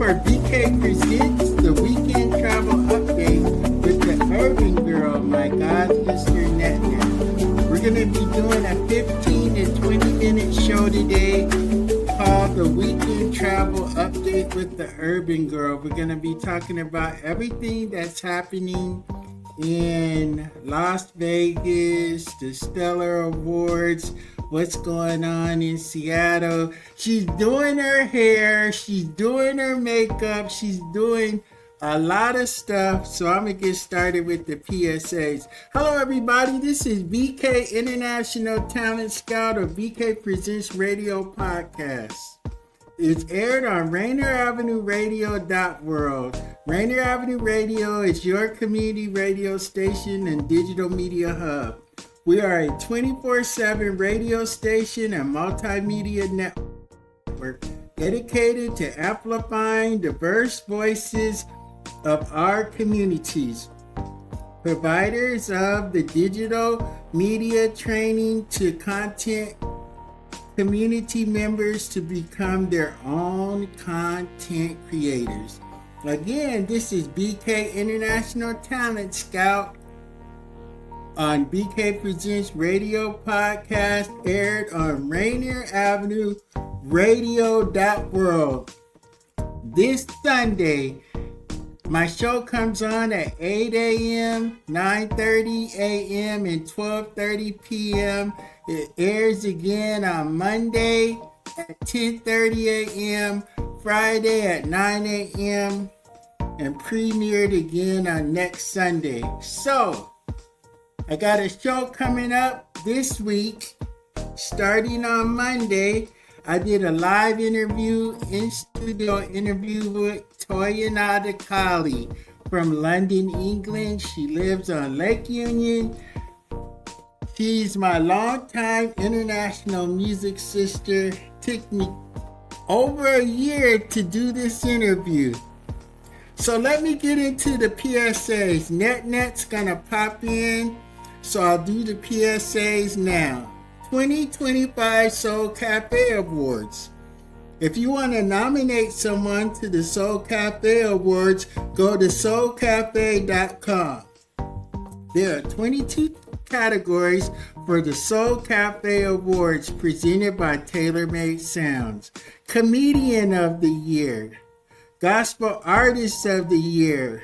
for BK Presents the Weekend Travel Update with the Urban Girl, my god sister Nana. We're going to be doing a 15 to 20 minute show today called the Weekend Travel Update with the Urban Girl. We're going to be talking about everything that's happening in Las Vegas, the Stellar Awards, what's going on in Seattle. She's doing her hair, she's doing her makeup, she's doing a lot of stuff. So I'm going to get started with the PSAs. Hello everybody, this is BK International Talent Scout of BK Presents Radio Podcast. It's aired on RainierAvenueRadio.world. Rainier Avenue Radio is your community radio station and digital media hub. We are a 24/7 radio station and multimedia network dedicated to amplifying diverse voices of our communities. Providers of the digital media training to content community members to become their own content creators. Again, this is BK International Talent Scout on BK Presents Radio Podcast, aired on RainierAvenueRadio.world. This Sunday, my show comes on at 8 a.m., 9:30 a.m., and 12:30 p.m. It airs again on Monday at 10:30 a.m., Friday at 9 a.m., and premiered again on next Sunday. So, I got a show coming up this week, starting on Monday. I did a live interview, in-studio interview with Toya Nadekali from London, England. She lives on Lake Union. She's my longtime international music sister. Took me over a year to do this interview. So let me get into the PSAs. NetNet's gonna pop in, so I'll do the PSAs now. 2025 Soul Cafe Awards. If you want to nominate someone to the Soul Cafe Awards, go to soulcafe.com. There are 22 categories for the Soul Cafe Awards presented by TaylorMade Sounds. Comedian of the Year, Gospel Artist of the Year,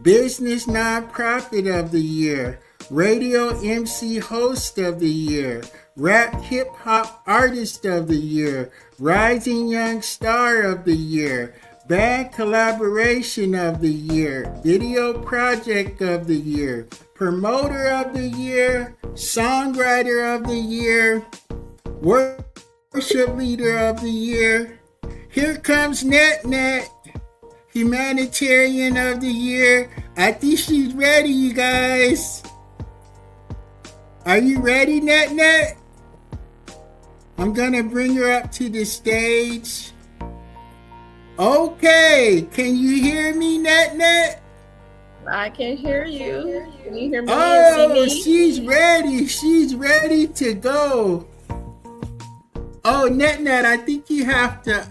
Business Nonprofit of the Year, Radio MC Host of the Year, Rap Hip Hop Artist of the Year, Rising Young Star of the Year, Band Collaboration of the Year, Video Project of the Year, Promoter of the Year, Songwriter of the Year, Worship Leader of the Year. Here comes NetNet, Humanitarian of the Year. I think she's ready, you guys. Are you ready, NetNet? I'm gonna bring her up to the stage. Okay, can you hear me, NetNet? I can hear you. Can you hear me? Oh, she's ready. She's ready to go. Oh, NetNet, I think you have to,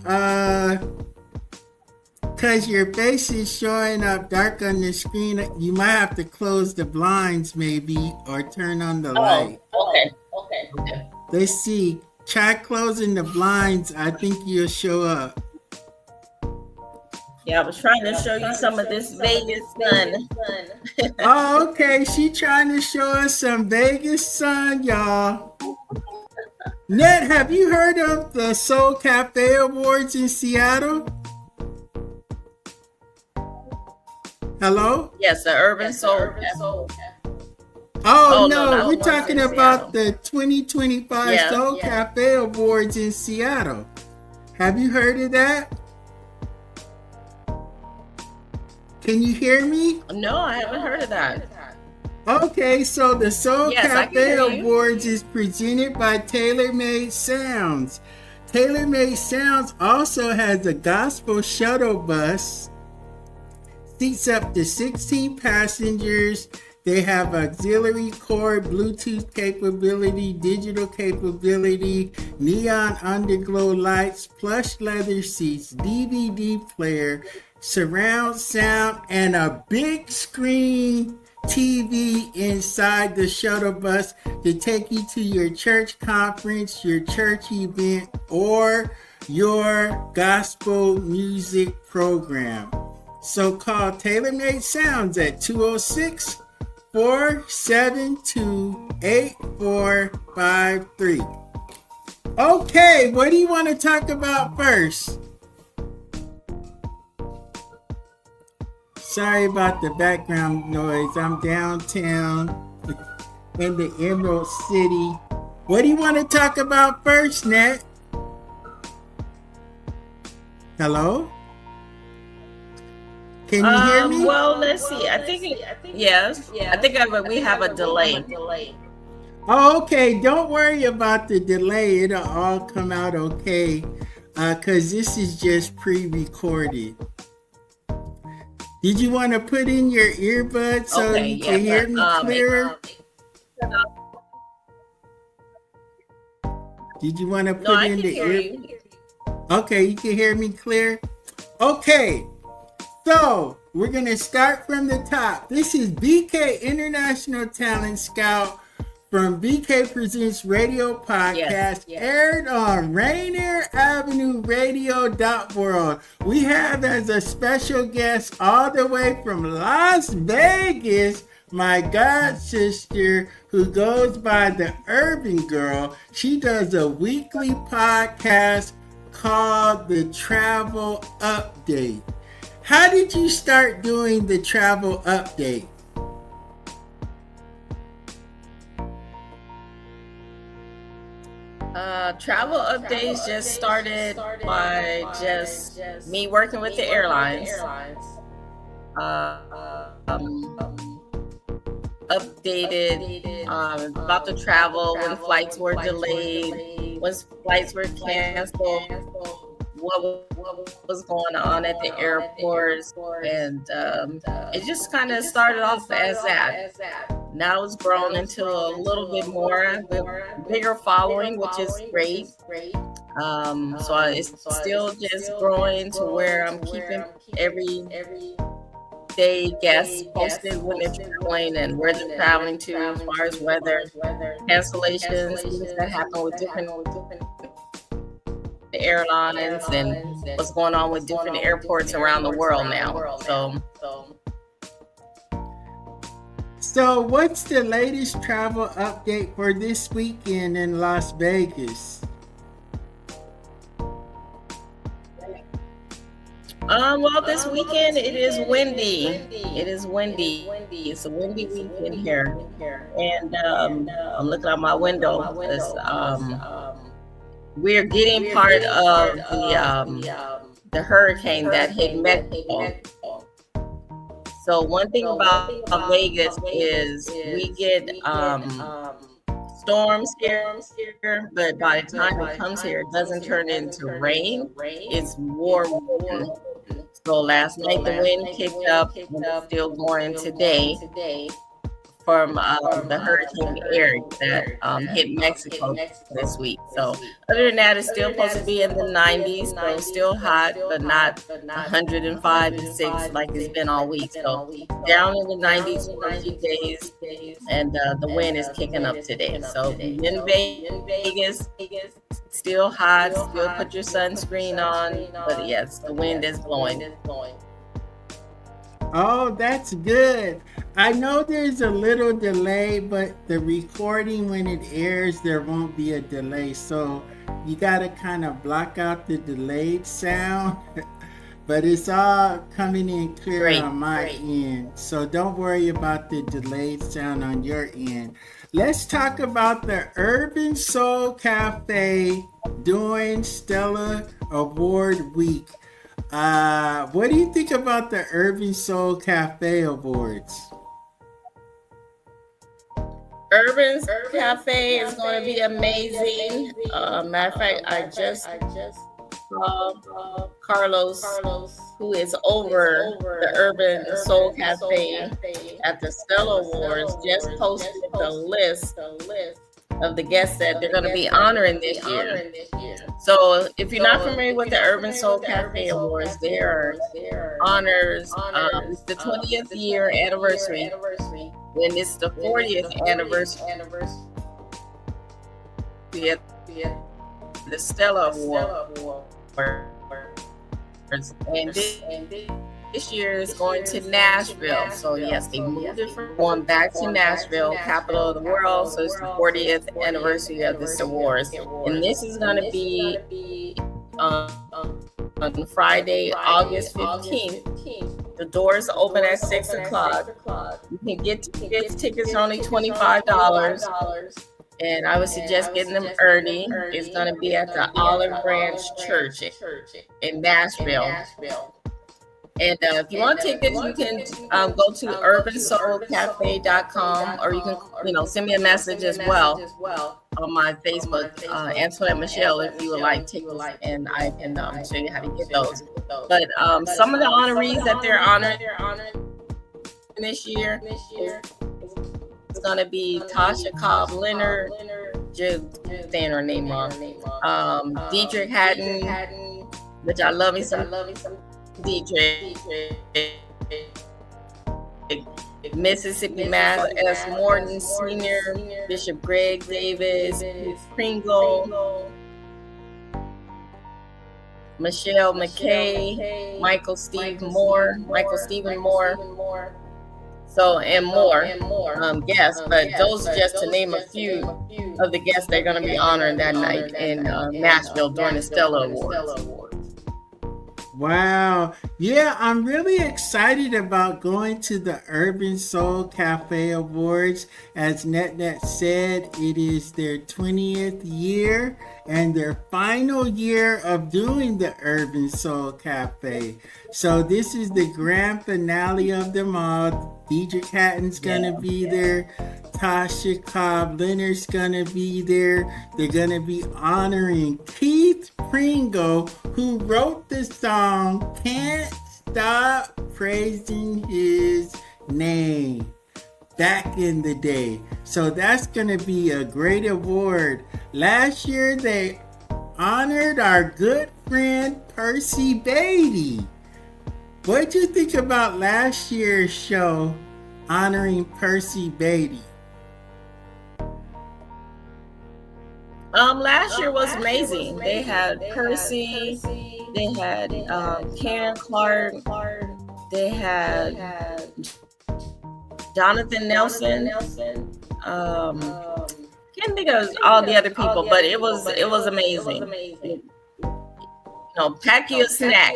because your face is showing up dark on the screen, you might have to close the blinds maybe, or turn on the light. Okay. Let's see. Try closing the blinds. I think you'll show up. Yeah, I was trying to show you some of this Vegas sun. Oh, okay. She trying to show us some Vegas sun, y'all. Ned, have you heard of the Soul Cafe Awards in Seattle? Hello? Yes, the Urban Soul. Oh, no, we're talking about the 2025 Soul Cafe Awards in Seattle. Have you heard of that? Can you hear me? No, I haven't heard of that. Okay, so the Soul Cafe Awards is presented by TaylorMade Sounds. TaylorMade Sounds also has a gospel shuttle bus, seats up to 16 passengers, They have auxiliary cord, Bluetooth capability, digital capability, neon underglow lights, plush leather seats, DVD player, surround sound, and a big screen TV inside the shuttle bus to take you to your church conference, your church event, or your gospel music program. So call TaylorMade Sounds at 206-472-8453. Okay, what do you want to talk about first? Sorry about the background noise. I'm downtown in the Emerald City. What do you want to talk about first, Nat? Hello? Can you hear me? Well, let's see. I think yes. I think we have a delay. Oh, okay. Don't worry about the delay. It'll all come out okay. Because this is just pre-recorded. Did you want to put in your earbuds so you can hear me clearer? Did you want to put in the ear? Okay, you can hear me clear? Okay. So, we're going to start from the top. This is Bk International Talent Scout from Bk Presents Radio Podcast, aired on Rainier Avenue Radio.world. We have as a special guest all the way from Las Vegas, my god sister who goes by the Urban Gurl. She does a weekly podcast called The Travel Update. How did you start doing the travel update? Travel updates just started by just me working with the airlines. Updated about the travel, when flights were delayed, when flights were canceled, what was going on at the airports, and it just kind of started off as that. Now it's grown into a little bit more, bigger following, which is great. So it's still just growing to where I'm keeping every day guests posted when they're traveling and where they're traveling to, as far as weather, cancellations, things that happen with different airlines, and what's going on with different airports around the world now. So what's the latest travel update for this weekend in Las Vegas? Well, this weekend it is windy. It's a windy weekend here, and I'm looking out my window because we're getting part of the hurricane that hit Mexico. So one thing about Vegas is we get storms here, but by the time it comes here, it doesn't turn into rain. It's warm wind. So last night the wind kicked up, and it's still going today from the hurricane area that hit Mexico this week. So other than that, it's still supposed to be in the 90s, so still hot, but not 105 and 6 like it's been all week. So down in the 90s for a few days, and the wind is kicking up today. So in Vegas, still hot, still put your sunscreen on, but yes, the wind is blowing. Oh, that's good. I know there's a little delay, but the recording, when it airs, there won't be a delay. So you got to kind of block out the delayed sound, but it's all coming in clear on my end. So don't worry about the delayed sound on your end. Let's talk about the Urban Soul Cafe during Stellar Award Week. What do you think about the Urban Soul Cafe Awards? Urban Cafe is going to be amazing. Matter of fact, I just Carlos, who is over the Urban Soul Cafe at the Stella Awards, just posted the list of the guests that they're going to be honoring this year. So if you're not familiar with the Urban Soul Cafe Awards, there are honors. It's the 20th year anniversary, and it's the 40th anniversary of the Stella Awards. And this year is going to Nashville. So yes, they moved it from going back to Nashville, capital of the world. So it's the 40th anniversary of this awards. And this is going to be on Friday, August 15th. The doors open at 6 o'clock. You can get tickets are only $25. And I would suggest getting them early. It's going to be at the Olive Branch Church in Nashville. And if you want tickets, you can go to urbansoulcafe.com, or you can, send me a message as well on my Facebook, Antoinette Michelle, if you would like tickets, and I can show you how to get those. But some of the honorees that they're honored this year is going to be Tasha Cobb Leonard, just saying her name wrong, Dietrich Haddon, which I love me some Dietrich, Mississippi Mass S. Morton Sr., Bishop Greg Davis, Pringle, Michelle McKay, Michael Stephen Moore, so and more guests, but those are just to name a few of the guests they're going to be honoring that night in Nashville during the Stella Awards. Wow. Yeah, I'm really excited about going to the Urban Soul Cafe Awards. As Net said, it is their 20th year and their final year of doing the Urban Soul Cafe. So this is the grand finale of them all. Dietrich Hatton's gonna be there. Tasha Cobb Leonard's gonna be there. They're gonna be honoring Keith Pringle, who wrote the song Can't Stop Praising His Name back in the day. So that's gonna be a great award. Last year they honored our good friend Percy Beatty. What did you think about last year's show honoring Percy Beatty? Last year was amazing. They had Percy, they had Karen Clark, they had Jonathan Nelson. Can't think of all the other people, but it was amazing. Pack you a snack.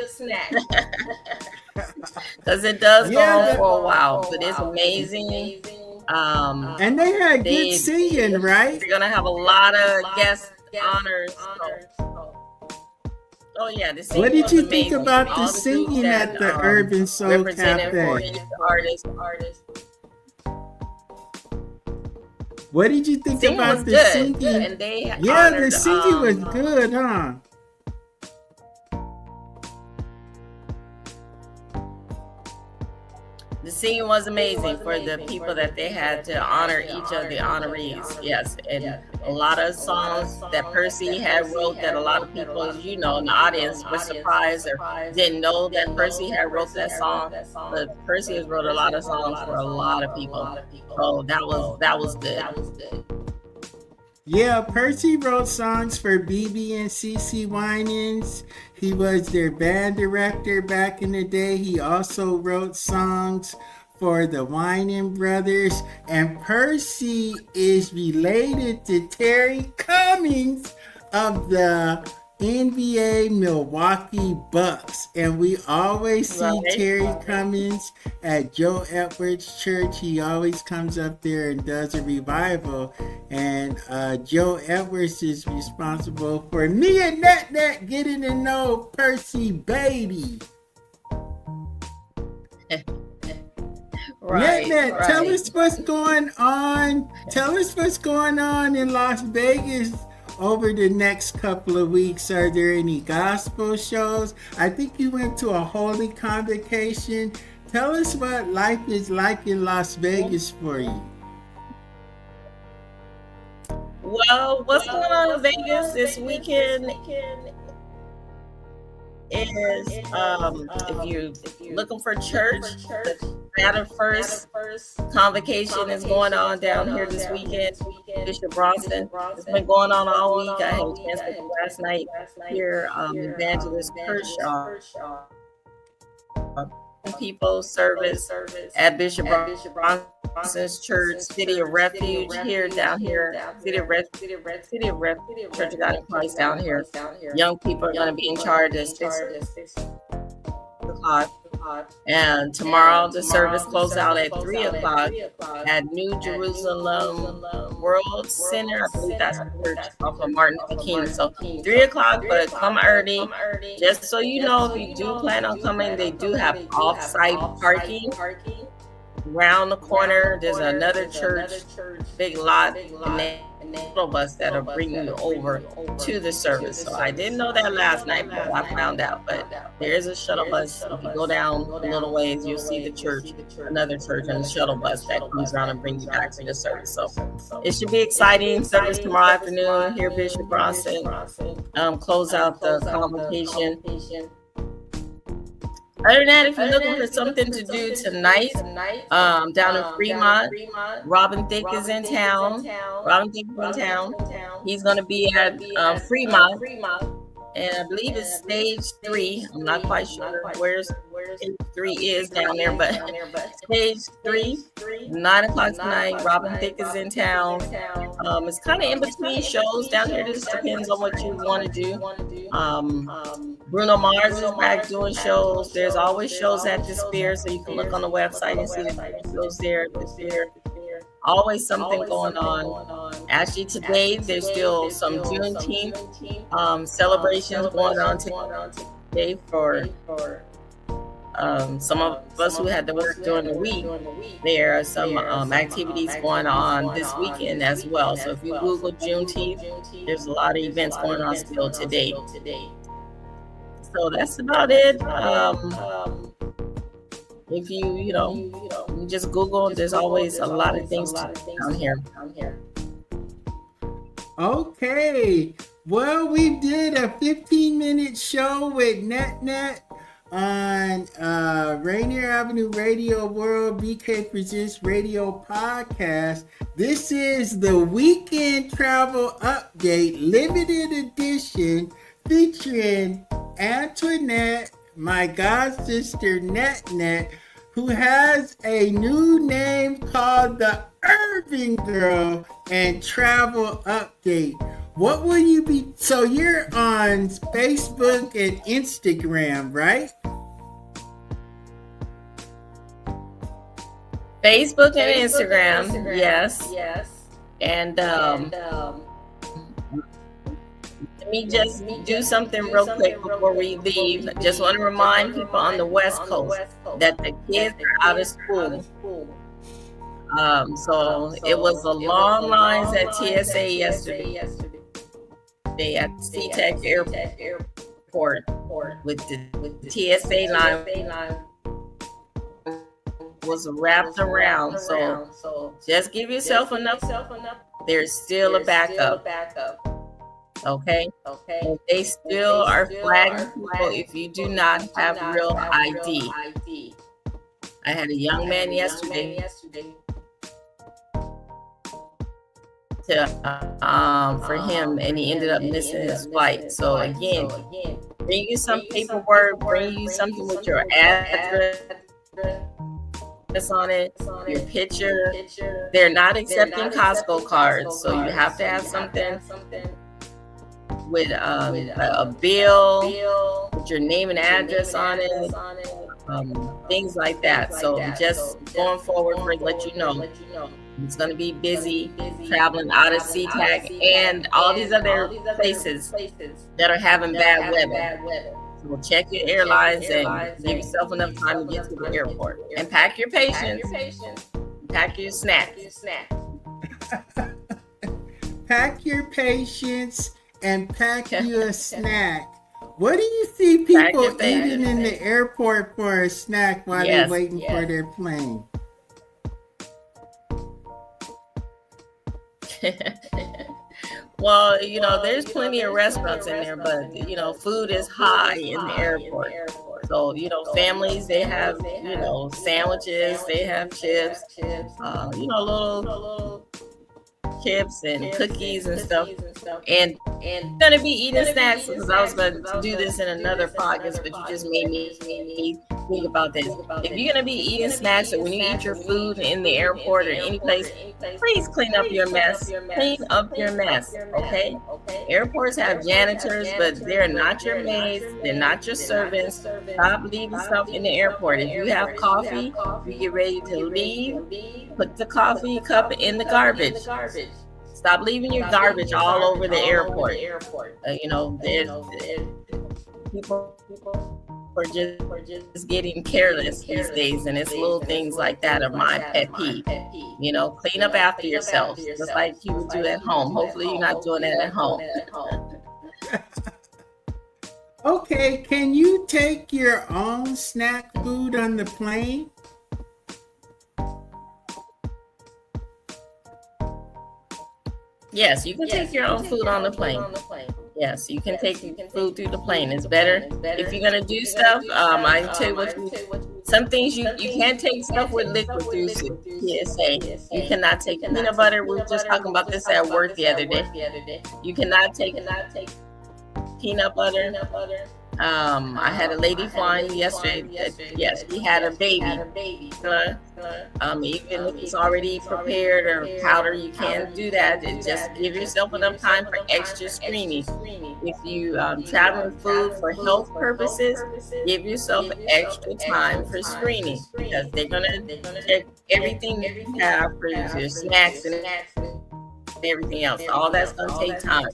Because it does go on for a while, but it's amazing. And they had good singing, right? They're gonna have a lot of guest honors. Oh yeah, the singing. What did you think about the singing at the Urban Soul Cafe? What did you think about the singing? And they the singing was good, huh? The singing was amazing for the people that they had to honor each of the honorees. Yes, and a lot of songs that Percy had wrote that a lot of people, in the audience were surprised or didn't know that Percy had wrote that song. But Percy has wrote a lot of songs for a lot of people. So that was good. Yeah, Percy wrote songs for BB and CeCe Winans. He was their band director back in the day. He also wrote songs for the Winan Brothers. And Percy is related to Terry Cummings of the NBA Milwaukee Bucks. And we always see Terry Cummings at Joe Edwards' church. He always comes up there and does a revival. And Joe Edwards is responsible for me and Net getting to know Percy Beatty. Net, tell us what's going on. Tell us what's going on in Las Vegas over the next couple of weeks? Are there any gospel shows? I think you went to a holy convocation. Tell us what life is like in Las Vegas for you. Well, what's going on in Vegas this weekend is if you're looking for church, the Matter First convocation is going on down here this weekend. Bishop Bronson. It's been going on all week. I had a chance to last night hear Evangelist Kershaw. People service at Bishop Bronson's Church, City of Refuge here down here, City of Refuge, Church of God in Christ down here. Young people are going to be in charge at 6 o'clock. And tomorrow the service closes out at 3 o'clock at New Jerusalem World Center. I believe that's the church off of Martin Luther King. So 3 o'clock, but come early. Just so you know, if you do plan on coming, they do have off-site parking. Around the corner, there's another church, big lot, and they shuttle bus that'll bring you over to the service. So I didn't know that last night, but I found out. But there is a shuttle bus. If you go down a little ways, you'll see the church, another church, and a shuttle bus that comes around and brings you back to the service. So it should be exciting. Service tomorrow afternoon. Here, Bishop Bronson close out the convocation. Other than that, if you're looking for something to do tonight, down in Fremont, Robin Thicke is in town. He's going to be at Fremont, and I believe it's stage 3. I'm not quite sure where stage 3 is down there, but stage 3, 9 o'clock tonight. Robin Thicke is in town. It's kind of in between shows down here. It just depends on what you want to do. Bruno Mars is back doing shows. There's always shows at the Sphere, so you can look on the website and see the shows there at the Sphere. Always something going on. Actually, today there's still some Juneteenth celebrations going on today for some of us who had to work during the week. There are some activities going on this weekend as well. So if you Google Juneteenth, there's a lot of events going on still today. So that's about it. If you just Google, there's always a lot of things down here. Okay. Well, we did a 15-minute show with Net on Rainier Avenue Radio.world, BK Presents Radio Podcast. This is the Weekend Travel Update Limited Edition featuring Antoinette, my god sister Net, who has a new name called the Urban Girl and Travel Update. What will you be? So you're on Facebook and Instagram, right? Facebook and Instagram, yes. And let me just do something real quick before we leave. I just want to remind people on the West Coast that the kids are out of school. So it was a long lines at TSA yesterday at SeaTac Airport with the TSA line was wrapped around. So just give yourself enough. There's still a backup. Okay. And they still are flagging people if you do not have real ID. I had a young man yesterday for him, and he ended up missing his flight. So again, bring you some paperwork, bring you something with your address on it, your picture. They're not accepting Costco cards, so you have to have something with a bill with your name and address on it, things like that. So just going forward, for let you know, it's going to be busy traveling out of SeaTac and all these other places that are having bad weather. So check your airlines and give yourself enough time to get to the airport. And pack your patience. Pack your snacks. pack your patience and pack you a snack. What do you see people eating in the airport for a snack while they're waiting for their plane? Well, there's plenty of restaurants in there, but, food is high in the airport. So, families, they have, sandwiches, they have chips, little chips and cookies and stuff. And gonna be eating snacks because I was going to do this in another podcast, but you just made me think about this. If you're gonna be eating snacks, or when you eat your food in the airport or any place, please clean up your mess. Clean up your mess, okay? Airports have janitors, but they're not your maids. They're not your servants. Stop leaving stuff in the airport. If you have coffee, you get ready to leave, put the coffee cup in the garbage. Stop leaving your garbage all over the airport. People are just getting careless these days, and it's little things like that are my pet peeve. Clean up after yourself, just like you would do at home. Hopefully, you're not doing that at home. Okay, can you take your own snack food on the plane? Yes, you can take your own food on the plane. Yes, you can take food through the plane. It's better if you're gonna do stuff. I tell you what, some things you can't take stuff with liquid through TSA. You cannot take peanut butter. We were just talking about this at work the other day. You cannot take peanut butter. I had a lady flying yesterday. Yes, she had a baby. Even if it's already prepared or powder, you can't do that. Just give yourself enough time for extra screening. If you travel with food for health purposes, give yourself extra time for screening, because they're gonna check everything that you have for your snacks and everything else. All that's gonna take time.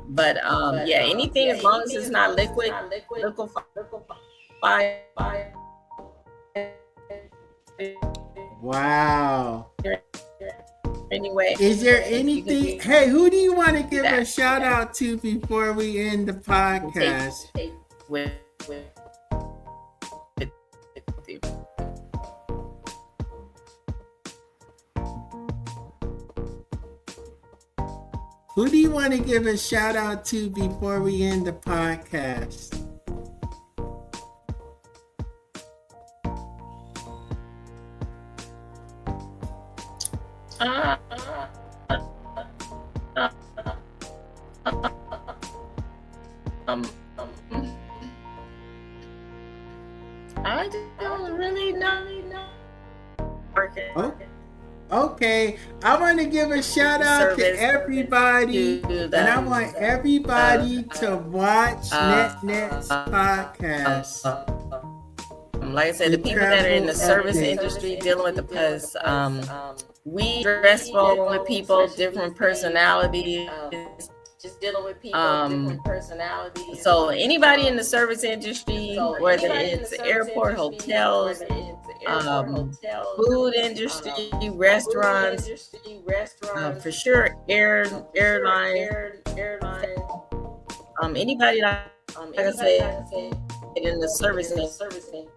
But anything as long as it's not liquefied. Wow. Anyway, is there anything? Hey, who do you want to give a shout out to before we end the podcast? Who do you want to give a shout out to before we end the podcast? I don't really know. Okay, I want to give a shout out to everybody, and I want everybody to watch NetNet's podcast. Like I said, the people that are in the service industry dealing with because we dress with people, different personalities. Just dealing with people, different personalities. So anybody in the service industry, whether it's airport, hotels, food industry, restaurants, for sure, airline, anybody like I said in the service industry.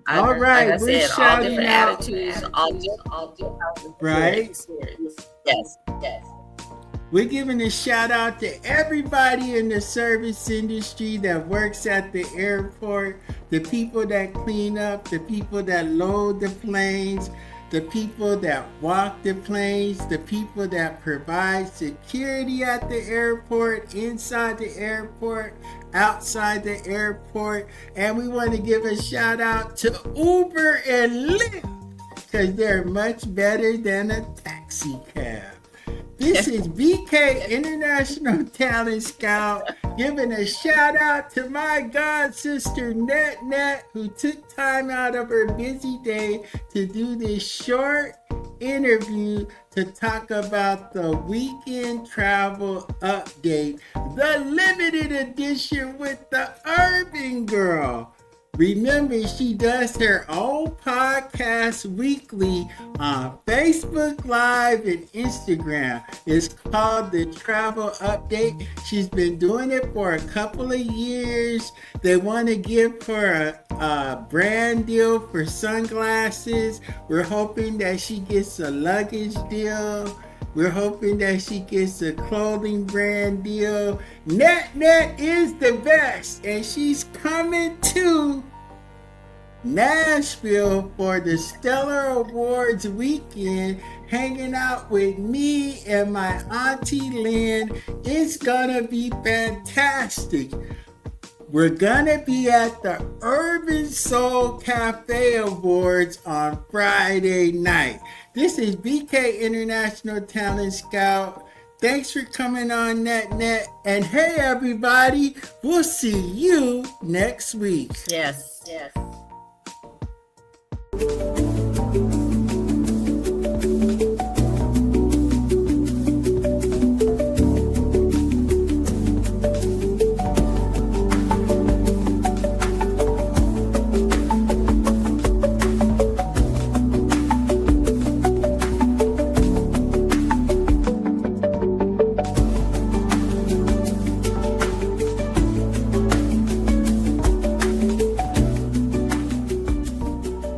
All right, like we're said, all different out. Attitudes, all different right? Yes. We're giving a shout out to everybody in the service industry that works at the airport, the people that clean up, the people that load the planes, the people that walk the planes, the people that provide security at the airport, inside the airport, outside the airport. And we want to give a shout out to Uber and Lyft, because they're much better than a taxi cab. This is Bk International Talent Scout giving a shout out to my god sister NetNet, who took time out of her busy day to do this short interview to talk about the weekend travel update, the limited edition with the Urban Girl. Remember, she does her own podcast weekly on Facebook Live and Instagram. It's called The Travel Update. She's been doing it for a couple of years. They want to give her a brand deal for sunglasses. We're hoping that she gets a luggage deal. We're hoping that she gets a clothing brand deal. Net is the best, and she's coming to Nashville for the Stellar Awards weekend, hanging out with me and my Auntie Lynn. It's gonna be fantastic. We're gonna be at the Urban Soul Cafe Awards on Friday night. This is BK International Talent Scout. Thanks for coming on Net. And hey everybody, we'll see you next week. Yes. Yes.